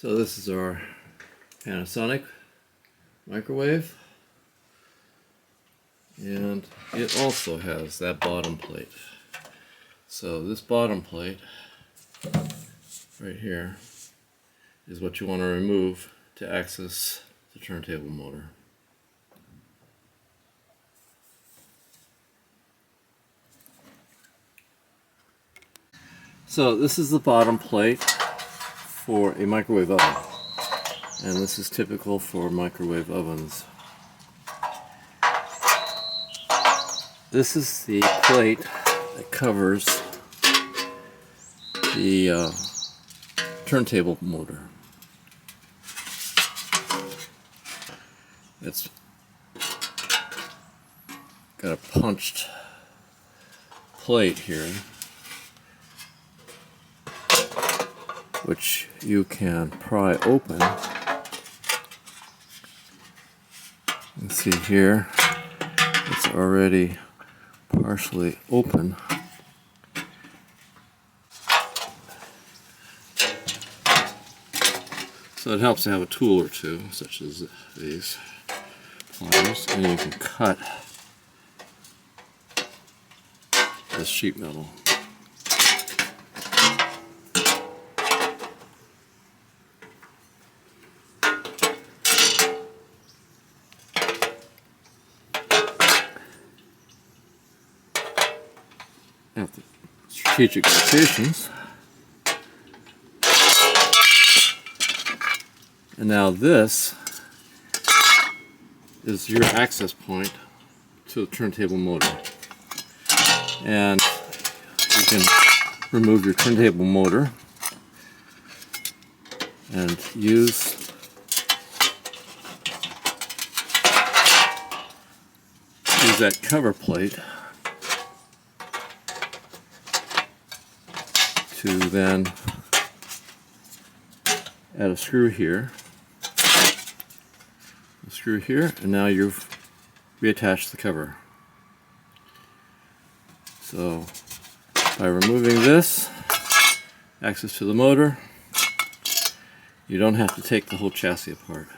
So this is our Panasonic microwave, and it also has that bottom plate. So this bottom plate right here is what you want to remove to access the turntable motor. So this is the bottom plate for a microwave oven, and this is typical for microwave ovens. This is the plate that covers the turntable motor. It's got a punched plate here, which you can pry open. You can see here it's already partially open. So it helps to have a tool or two, such as these pliers, and you can cut this sheet metal. At the strategic locations. And now this is your access point to the turntable motor. And you can remove your turntable motor and use that cover plate to then add a screw here, and now you've reattached the cover. So by removing this access to the motor, you don't have to take the whole chassis apart.